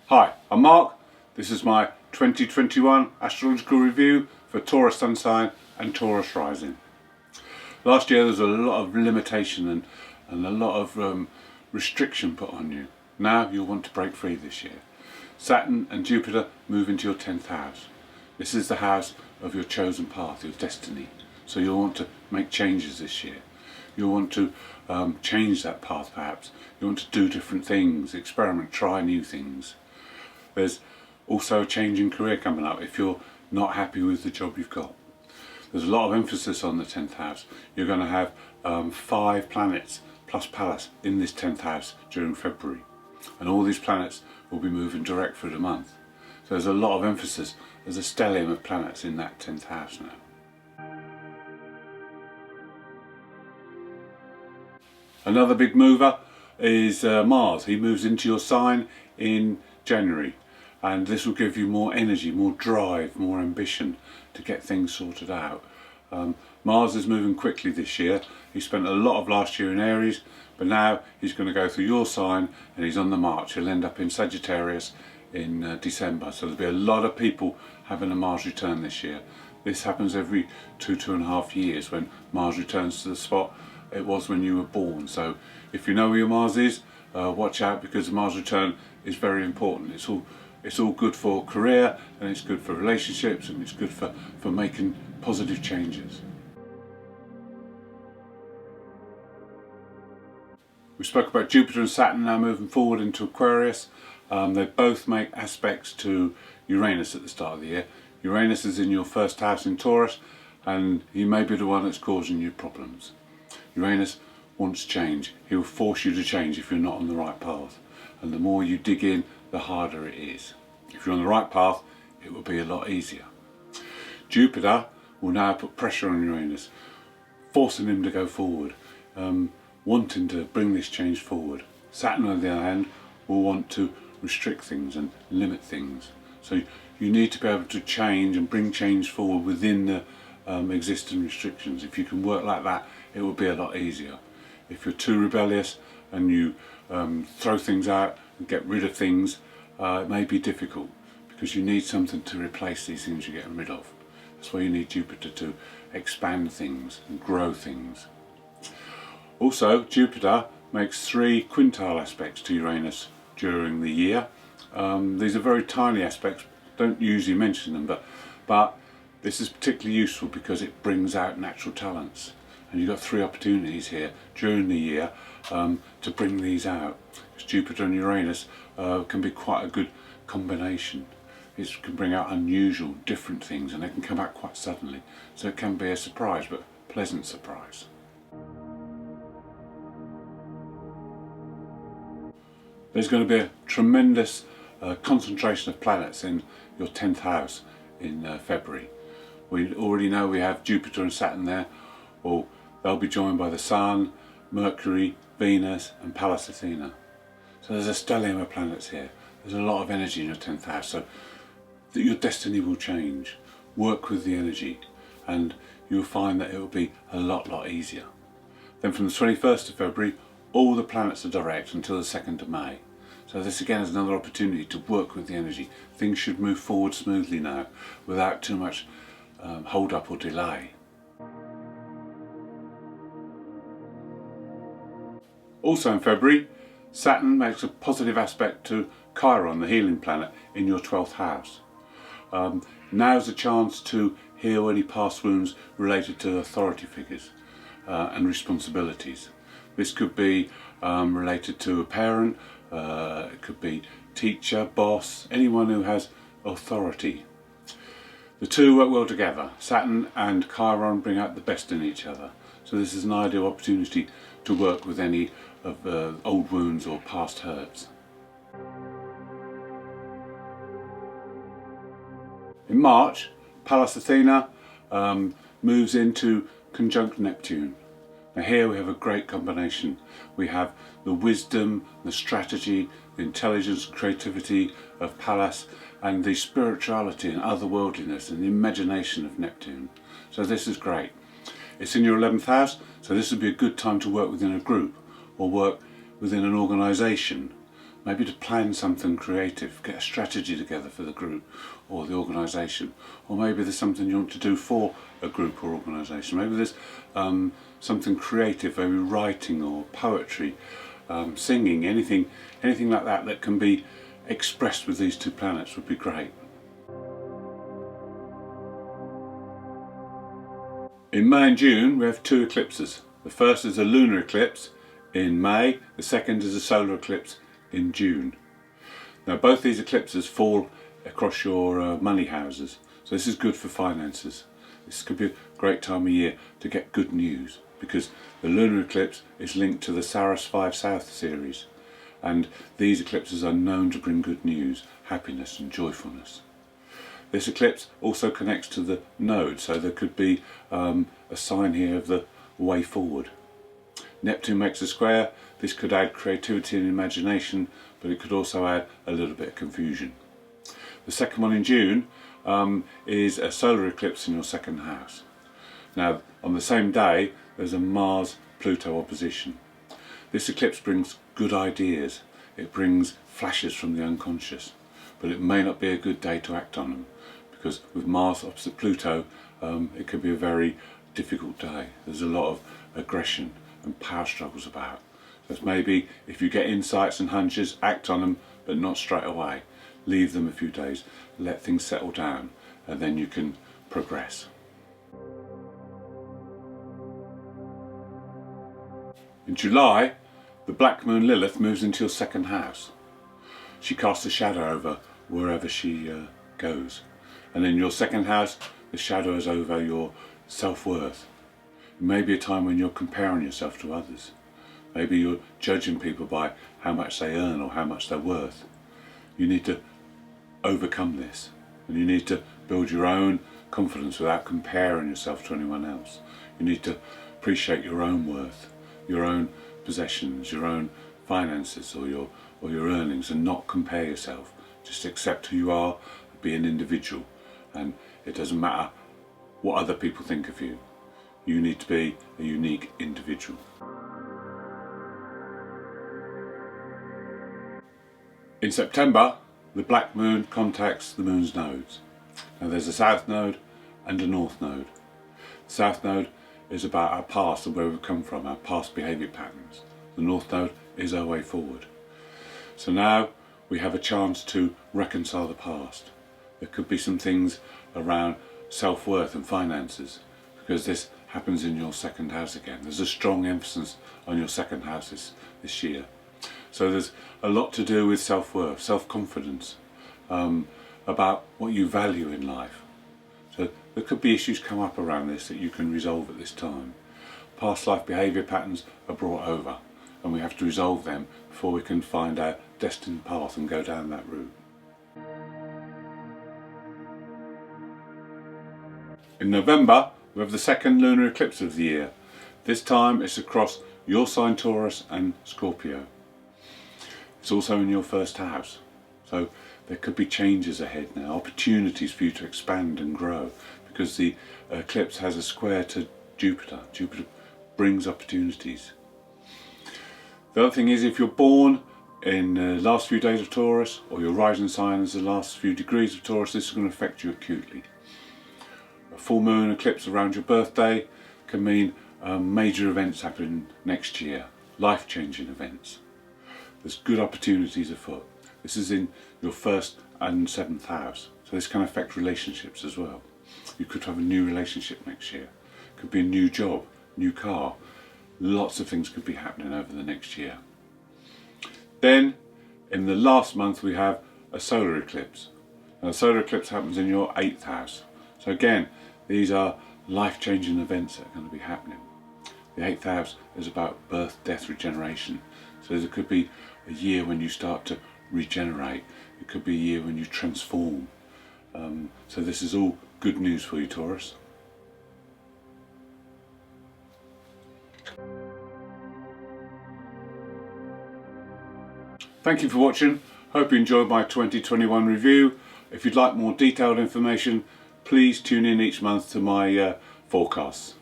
Hi, I'm Mark. This is my 2021 astrological review for Taurus Sun sign and Taurus rising. Last year there was a lot of limitation and a lot of restriction put on you. Now you'll want to break free this year. Saturn and Jupiter move into your 10th house. This is the house of your chosen path, your destiny. So you'll want to make changes this year. You'll want to change that path perhaps. You want to do different things, experiment, try new things. There's also a change in career coming up if you're not happy with the job you've got. There's a lot of emphasis on the 10th house. You're going to have 5 planets plus Pallas in this 10th house during February. And all these planets will be moving direct through the month. So there's a lot of emphasis. There's a stellium of planets in that 10th house now. Another big mover is Mars. He moves into your sign in January. And this will give you more energy, more drive, more ambition to get things sorted out. Mars is moving quickly this year. He spent a lot of last year in Aries, but now he's going to go through your sign and he's on the march. He'll end up in Sagittarius in December. So there'll be a lot of people having a Mars return this year. This happens every 2.5 years when Mars returns to the spot it was when you were born. So if you know where your Mars is, watch out, because the Mars return is very important. It's all good for career, and it's good for relationships, and it's good for making positive changes. We spoke about Jupiter and Saturn now moving forward into Aquarius. They both make aspects to Uranus at the start of the year. Uranus is in your first house in Taurus, and he may be the one that's causing you problems. Uranus wants change. He will force you to change if you're not on the right path. And the more you dig in, the harder it is. If you're on the right path, it will be a lot easier. Jupiter will now put pressure on Uranus, forcing him to go forward, wanting to bring this change forward. Saturn, on the other hand, will want to restrict things and limit things. So you need to be able to change and bring change forward within the existing restrictions. If you can work like that, it will be a lot easier. If you're too rebellious and you throw things out and get rid of things, it may be difficult, because you need something to replace these things you're getting rid of. That's why you need Jupiter to expand things and grow things. Also, Jupiter makes 3 quintile aspects to Uranus during the year. These are very tiny aspects, don't usually mention them, but this is particularly useful because it brings out natural talents. And you've got 3 opportunities here during the year to bring these out. Because Jupiter and Uranus can be quite a good combination. It can bring out unusual, different things, and they can come out quite suddenly. So it can be a surprise, but a pleasant surprise. There's going to be a tremendous concentration of planets in your 10th house in February. We already know we have Jupiter and Saturn there. Well, they'll be joined by the Sun, Mercury, Venus and Pallas Athena. So there's a stellium of planets here. There's a lot of energy in your 10th house, so that your destiny will change. Work with the energy and you'll find that it will be a lot easier. Then from the 21st of February, all the planets are direct until the 2nd of May. So this again is another opportunity to work with the energy. Things should move forward smoothly now without too much hold up or delay. Also in February, Saturn makes a positive aspect to Chiron, the healing planet, in your 12th house. Now's a chance to heal any past wounds related to authority figures and responsibilities. This could be related to a parent, it could be teacher, boss, anyone who has authority. The two work well together. Saturn and Chiron bring out the best in each other. So this is an ideal opportunity to work with any of the old wounds or past hurts. In March, Pallas Athena moves into conjunct Neptune. Now here we have a great combination. We have the wisdom, the strategy, the intelligence, creativity of Pallas, and the spirituality and otherworldliness and the imagination of Neptune. So this is great. It's in your 11th house, so this would be a good time to work within a group or work within an organisation. maybe to plan something creative, get a strategy together for the group or the organisation, or maybe there's something you want to do for a group or organisation. Maybe there's something creative, maybe writing or poetry, singing, anything like that that can be expressed with these two planets would be great. In May and June we have two eclipses. The first is a lunar eclipse in May, the second is a solar eclipse in June. Now both these eclipses fall across your money houses, so this is good for finances. This could be a great time of year to get good news, because the lunar eclipse is linked to the Taurus 5 South series, and these eclipses are known to bring good news, happiness and joyfulness. This eclipse also connects to the node, so there could be a sign here of the way forward. Neptune makes a square. This could add creativity and imagination, but it could also add a little bit of confusion. The second one in June is a solar eclipse in your second house. Now on the same day there's a Mars-Pluto opposition. This eclipse brings good ideas, it brings flashes from the unconscious, but it may not be a good day to act on them, because with Mars opposite Pluto it could be a very difficult day. There's a lot of aggression and power struggles about. So maybe if you get insights and hunches, act on them, but not straight away. Leave them a few days, let things settle down, and then you can progress. In July, the black moon Lilith moves into your second house. She casts a shadow over wherever she goes. And in your second house, the shadow is over your self-worth. It may be a time when you're comparing yourself to others. Maybe you're judging people by how much they earn or how much they're worth. You need to overcome this, and you need to build your own confidence without comparing yourself to anyone else. You need to appreciate your own worth, your own possessions, your own finances or your earnings, and not compare yourself. Just accept who you are, be an individual, and it doesn't matter what other people think of you. You need to be a unique individual. In September, the black moon contacts the moon's nodes. Now there's a south node and a north node. The south node is about our past and where we've come from, our past behaviour patterns. The north node is our way forward. So now we have a chance to reconcile the past. There could be some things around self-worth and finances, because this happens in your second house again. There's a strong emphasis on your second house this year. So there's a lot to do with self-worth, self-confidence, about what you value in life. So there could be issues come up around this that you can resolve at this time. Past life behaviour patterns are brought over, and we have to resolve them before we can find our destined path and go down that route. In November, we have the second lunar eclipse of the year. This time it's across your sign Taurus and Scorpio. It's also in your first house. So there could be changes ahead now, opportunities for you to expand and grow, because the eclipse has a square to Jupiter. Jupiter brings opportunities. The other thing is, if you're born in the last few days of Taurus, or your rising sign is the last few degrees of Taurus, this is going to affect you acutely. A full moon eclipse around your birthday can mean major events happening next year, life-changing events. There's good opportunities afoot. This is in your first and seventh house, so this can affect relationships as well. You could have a new relationship next year. It could be a new job, new car. Lots of things could be happening over the next year. Then in the last month we have a solar eclipse. Now, a solar eclipse happens in your 8th house. So again, these are life-changing events that are going to be happening. The 8th house is about birth, death, regeneration. So there could be a year when you start to regenerate. It could be a year when you transform. So this is all good news for you, Taurus. Thank you for watching. Hope you enjoyed my 2021 review. If you'd like more detailed information, please tune in each month to my forecasts.